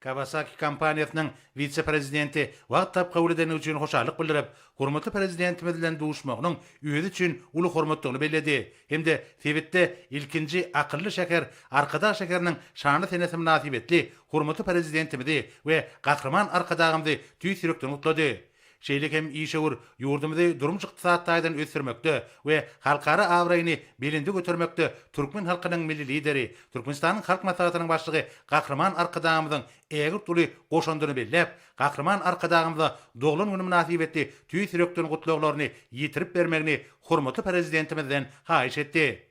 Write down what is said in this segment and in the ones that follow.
Kawasaki kompaniýasynyň vice-prezidenti wagt tap kabul edeni üçin hoşarlyk bildirip, hormatly prezidentimiz bilen duşmagynyň özü üçin uly hormatlygyny belledi. Hemde Tebitde ilkinji akylly şeker arkadaş şekeriniň şany senesi münasibetli hormatly prezidentimizi we gakraman arkadagymdy tüý sürekden utlady. Şeýlik hem işewur ýurdumyzy durmuş ykdysadydan ösürmekde we halkara awraýyny belinde götürmekde türkmen halkynyň milli lideri, Türkmenistanyň halk maslahatynyň başlygy gakraman arkadagymyzyň ägir tuly goşandyny bellep, gakraman arkadagymyza doglan güni münasibetli tüý sürekden gutlaklaryny ýitirip bermegini hormatly prezidentimizden haýyş etdi.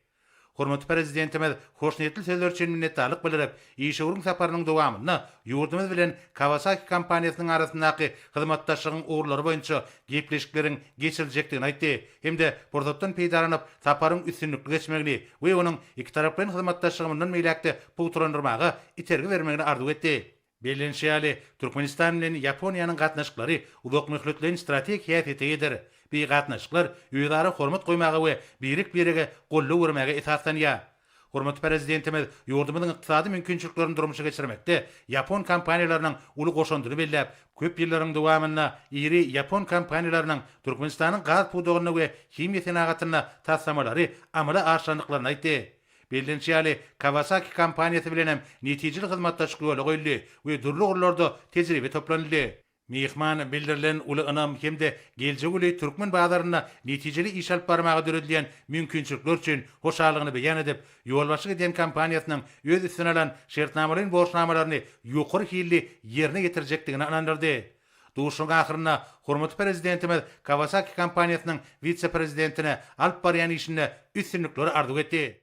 Hormatly prezidentimiz hoşnetli sözler üçin minnetdarlyk bildirip, işewrüň saparynyň dowamyny ýurdumyz bilen Kawasaki kompaniýasynyň arasyndaky hyzmatdaşlygyň uğurlary boýunça gepleşikleriň geçirijekdigini aýtdy. Hemde burzatdan peýdaranyp saparyň üstünlükli geçmegini we onuň iki taraplyň hyzmatdaşlygyndan meýlekde puturandyrmagy itergi bermegini arzu etdi. Belenşiýaly Türkmenistan bilen Ýaponiýanyň gatnaşyklary uzak möhletlen strategiýa ýetir. Bir gatnaşyklar öýdary hormat goýmagy we birik-birige gollu urmagy esaslanýar. Hormatly prezidentimiz ýurdumyzyň ykdysady mümkinçiliklerini durmuşa geçirmekde Ýapon kompaniýalarynyň uly goşandyny bellep, köp ýyllaryň dowamyna iri Ýapon kompaniýalarynyň Türkmenistanyň gaz pudugyny we himiýa senagatyna tassamalary amala aşanlyklaryny aýtdy. Belenşiýaly Kawasaki kompaniýasy bilen hem netijeli hyzmatdaşlyk ýoly goýuldy we durly urlarda tejribe toplanyldy. Mehman bildirilen uly ynam hemde geljek uly türkmen bazaryna netijeli iş alyp barmagy döredilýän mümkinçilikler üçin hoşarlygyny beýan edip, ýolbaşyk eden kompaniýasynyň öz üstüne alan şertnamalaryň borçnamalaryny ýokary hilli ýerine getirjekdigini anandyrdy. Duşuň ahyryna hormatly prezidentimiz Kawasaki kompaniýasynyň vice-prezidentine alyp barýan işine üstünlikleri arzu etdi.